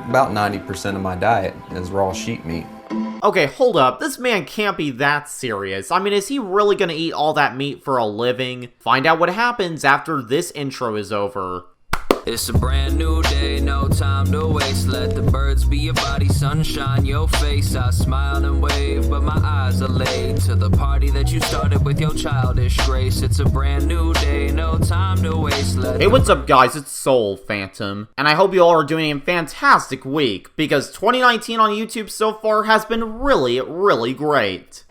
About 90% of my diet is raw sheep meat. Okay, hold up. This man can't be that serious. I mean, is he really gonna eat all that meat for a living? Find out what happens after this intro is over. It's a brand new day, no time to waste. Let the birds be your body, sunshine your face. I smile and wave, but my eyes are laid to the party that you started with your childish grace. It's a brand new day, no time to waste. Hey, what's up guys, it's Soul Phantom, and I hope you all are doing a fantastic week, because 2019 on YouTube so far has been really, really great.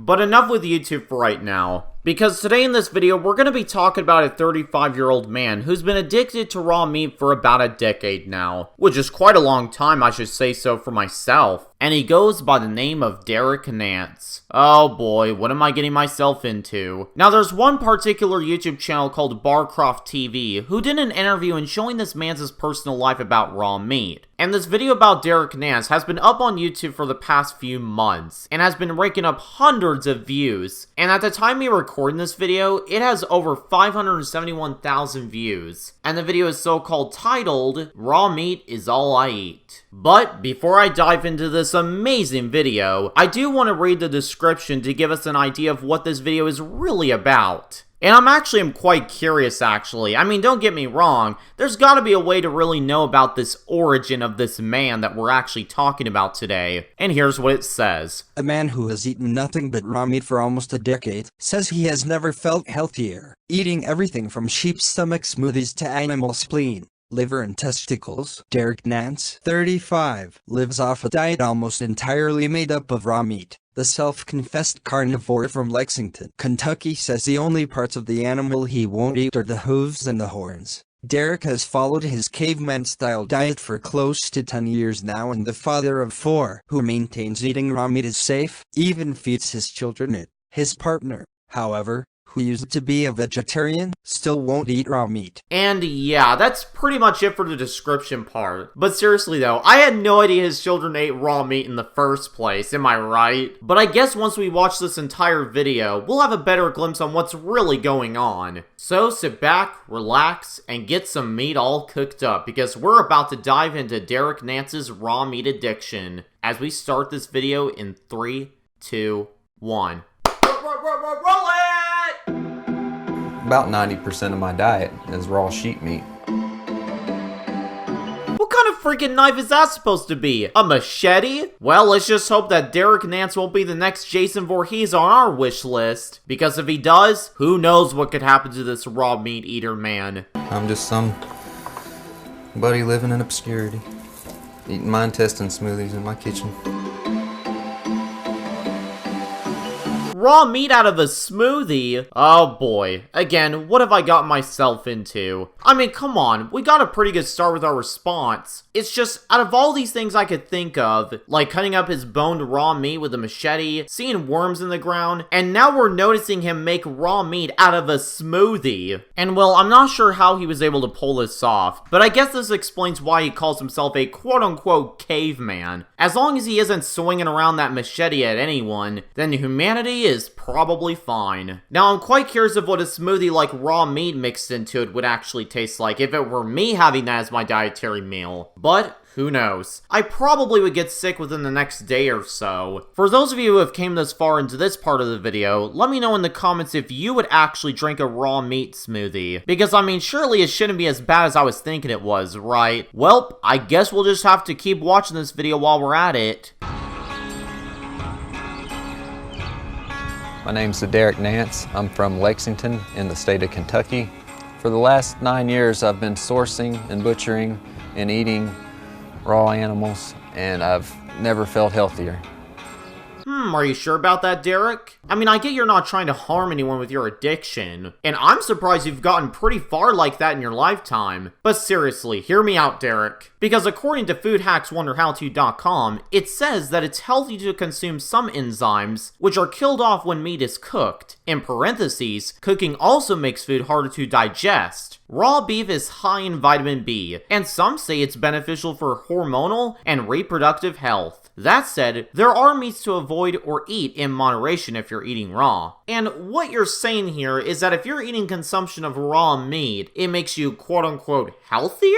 But enough with YouTube for right now, because today in this video we're going to be talking about a 35-year-old man who's been addicted to raw meat for about a decade now, which is quite a long time, I should say so for myself, and he goes by the name of Derek Nance. Oh boy, what am I getting myself into? Now there's one particular YouTube channel called Barcroft TV who did an interview in showing this man's personal life about raw meat. And this video about Derek Nance has been up on YouTube for the past few months, and has been raking up hundreds of views. And at the time we recording this video, it has over 571,000 views. And the video is so-called titled, "Raw Meat is All I Eat." But before I dive into this amazing video, I do want to read the description to give us an idea of what this video is really about. And I'm quite curious actually. I mean, don't get me wrong, there's gotta be a way to really know about this origin of this man that we're actually talking about today. And here's what it says. A man who has eaten nothing but raw meat for almost a decade says he has never felt healthier, eating everything from sheep stomach smoothies to animal spleen, liver and testicles. Derek Nance, 35, lives off a diet almost entirely made up of raw meat. The self-confessed carnivore from Lexington, Kentucky says the only parts of the animal he won't eat are the hooves and the horns. Derek has followed his caveman-style diet for close to 10 years now, and the father of 4, who maintains eating raw meat is safe, even feeds his children it. His partner, however, who used to be a vegetarian, still won't eat raw meat. And yeah, that's pretty much it for the description part. But seriously though, I had no idea his children ate raw meat in the first place, am I right? But I guess once we watch this entire video, we'll have a better glimpse on what's really going on. So sit back, relax, and get some meat all cooked up, because we're about to dive into Derek Nance's raw meat addiction as we start this video in 3, 2, 1. Roll it! About 90% of my diet is raw sheep meat. What kind of freaking knife is that supposed to be? A machete? Well, let's just hope that Derek Nance won't be the next Jason Voorhees on our wish list. Because if he does, who knows what could happen to this raw meat eater man. I'm just somebody living in obscurity, eating my intestine smoothies in my kitchen. Raw meat out of a smoothie? Oh boy. Again, what have I got myself into? I mean, come on, we got a pretty good start with our response. It's just, out of all these things I could think of, like cutting up his boned raw meat with a machete, seeing worms in the ground, and now we're noticing him make raw meat out of a smoothie. And well, I'm not sure how he was able to pull this off, but I guess this explains why he calls himself a quote-unquote caveman. As long as he isn't swinging around that machete at anyone, then humanity is probably fine. Now, I'm quite curious of what a smoothie like raw meat mixed into it would actually taste like if it were me having that as my dietary meal. But who knows? I probably would get sick within the next day or so. For those of you who have came this far into this part of the video, let me know in the comments if you would actually drink a raw meat smoothie. Because I mean, surely it shouldn't be as bad as I was thinking it was, right? Well, I guess we'll just have to keep watching this video while we're at it. My name's Derek Nance. I'm from Lexington in the state of Kentucky. For the last 9 years, I've been sourcing and butchering and eating raw animals, and I've never felt healthier. Are you sure about that, Derek? I mean, I get you're not trying to harm anyone with your addiction, and I'm surprised you've gotten pretty far like that in your lifetime. But seriously, hear me out, Derek. Because according to foodhackswonderhowto.com, it says that it's healthy to consume some enzymes, which are killed off when meat is cooked. In parentheses, cooking also makes food harder to digest. Raw beef is high in vitamin B, and some say it's beneficial for hormonal and reproductive health. That said, there are meats to avoid or eat in moderation if you're eating raw. And what you're saying here is that if you're eating consumption of raw meat, it makes you quote-unquote healthier?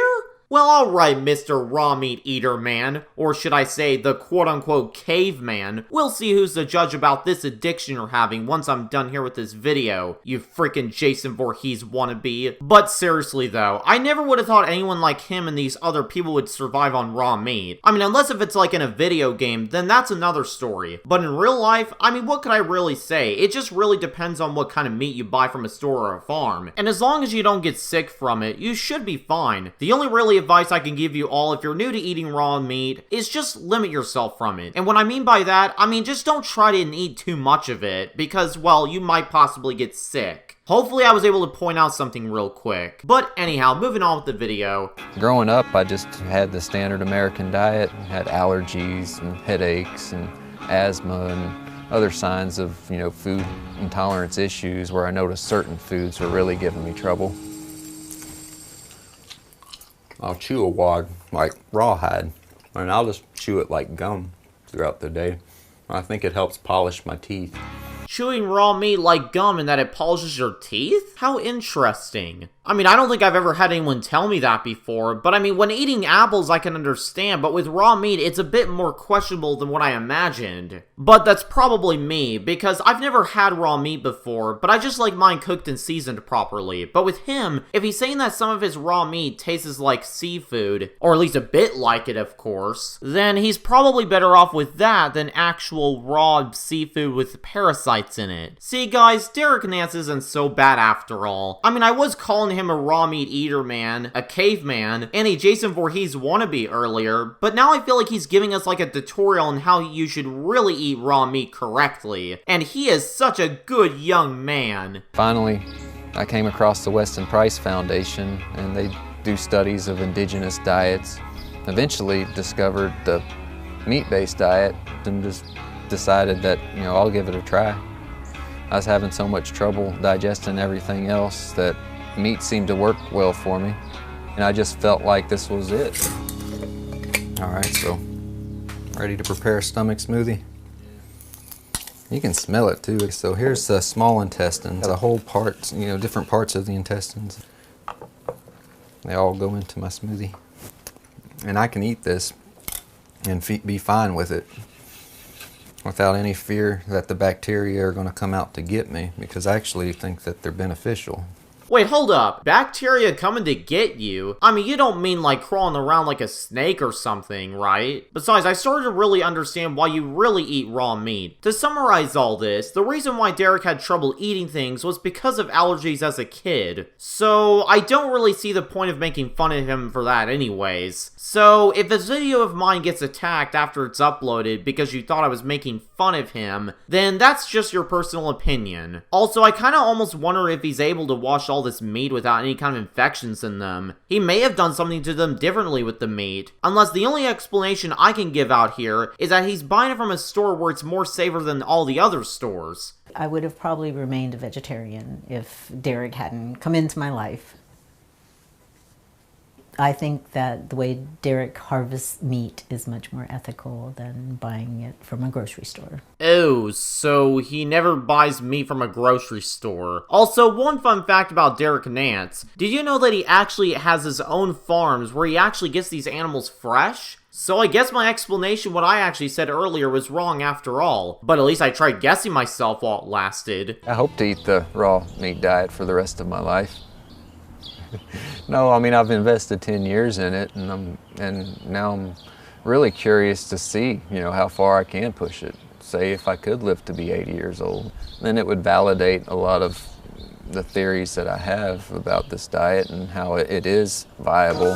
Well, alright, Mr. Raw Meat Eater Man, or should I say the quote-unquote caveman. We'll see who's the judge about this addiction you're having once I'm done here with this video, you freaking Jason Voorhees wannabe. But seriously though, I never would have thought anyone like him and these other people would survive on raw meat. I mean, unless if it's like in a video game, then that's another story. But in real life, I mean, what could I really say? It just really depends on what kind of meat you buy from a store or a farm. And as long as you don't get sick from it, you should be fine. The only really advice I can give you all if you're new to eating raw meat is just limit yourself from it. And what I mean by that, I mean just don't try to eat too much of it because, well, you might possibly get sick. Hopefully I was able to point out something real quick. But anyhow, moving on with the video. Growing up, I just had the standard American diet, had allergies and headaches and asthma and other signs of, food intolerance issues where I noticed certain foods were really giving me trouble. I'll chew a wad like rawhide, and I'll just chew it like gum throughout the day. I think it helps polish my teeth. Chewing raw meat like gum and that it polishes your teeth? How interesting. I mean, I don't think I've ever had anyone tell me that before, but I mean, when eating apples I can understand, but with raw meat it's a bit more questionable than what I imagined. But that's probably me, because I've never had raw meat before, but I just like mine cooked and seasoned properly. But with him, if he's saying that some of his raw meat tastes like seafood, or at least a bit like it of course, then he's probably better off with that than actual raw seafood with parasites in it. See guys, Derek Nance isn't so bad after all. I mean, I was calling him a raw meat eater man, a caveman, and a Jason Voorhees wannabe earlier, but now I feel like he's giving us like a tutorial on how you should really eat raw meat correctly. And he is such a good young man. Finally, I came across the Weston Price Foundation, and they do studies of indigenous diets. Eventually discovered the meat-based diet and just decided that, I'll give it a try. I was having so much trouble digesting everything else that meat seemed to work well for me, and I just felt like this was it. All right, so ready to prepare a stomach smoothie? You can smell it too. So here's the small intestine, the whole parts, different parts of the intestines. They all go into my smoothie. And I can eat this and be fine with it without any fear that the bacteria are going to come out to get me, because I actually think that they're beneficial. Wait, hold up. Bacteria coming to get you? I mean, you don't mean like crawling around like a snake or something, right? Besides, I started to really understand why you really eat raw meat. To summarize all this, the reason why Derek had trouble eating things was because of allergies as a kid. So, I don't really see the point of making fun of him for that anyways. So, if this video of mine gets attacked after it's uploaded because you thought I was making fun of him, then that's just your personal opinion. Also, I kinda almost wonder if he's able to wash all this meat without any kind of infections in them. He may have done something to them differently with the meat, unless the only explanation I can give out here is that he's buying it from a store where it's more safer than all the other stores. I would have probably remained a vegetarian if Derek hadn't come into my life. I think that the way Derek harvests meat is much more ethical than buying it from a grocery store. Oh, so he never buys meat from a grocery store. Also, one fun fact about Derek Nance. Did you know that he actually has his own farms where he actually gets these animals fresh? So I guess my explanation, what I actually said earlier, was wrong after all. But at least I tried guessing myself while it lasted. I hope to eat the raw meat diet for the rest of my life. No, I mean, I've invested 10 years in it, and now I'm really curious to see, how far I can push it. Say if I could live to be 80 years old, then it would validate a lot of the theories that I have about this diet and how it is viable.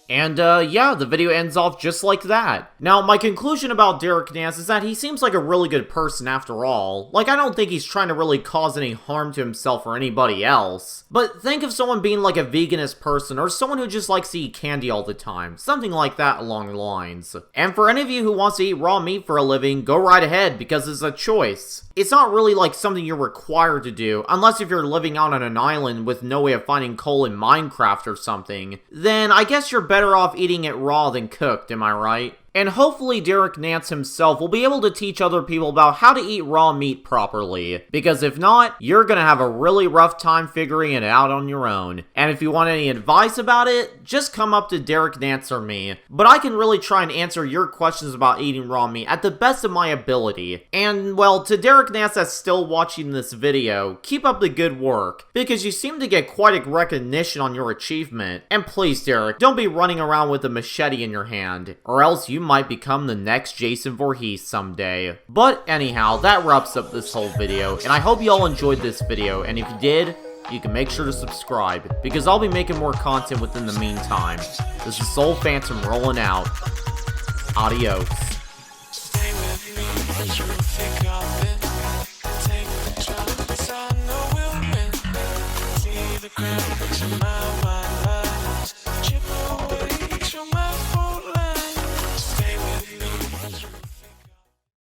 And, yeah, the video ends off just like that. Now, my conclusion about Derek Nance is that he seems like a really good person after all. Like, I don't think he's trying to really cause any harm to himself or anybody else. But think of someone being like a veganist person, or someone who just likes to eat candy all the time. Something like that along the lines. And for any of you who wants to eat raw meat for a living, go right ahead, because it's a choice. It's not really like something you're required to do, unless if you're living out on an island with no way of finding coal in Minecraft or something. Then I guess you're better better off eating it raw than cooked, am I right? And hopefully Derek Nance himself will be able to teach other people about how to eat raw meat properly, because if not, you're gonna have a really rough time figuring it out on your own. And if you want any advice about it, just come up to Derek Nance or me, but I can really try and answer your questions about eating raw meat at the best of my ability. And well, to Derek Nance that's still watching this video, keep up the good work, because you seem to get quite a recognition on your achievement. And please Derek, don't be running around with a machete in your hand, or else you might become the next Jason Voorhees someday. But anyhow, that wraps up this whole video, and I hope you all enjoyed this video, and if you did, you can make sure to subscribe, because I'll be making more content within the meantime. This is Soul Phantom rolling out. Adios. Stay with me, the truth, take off it. Take the chance, I know we'll win. See the crown, put your mind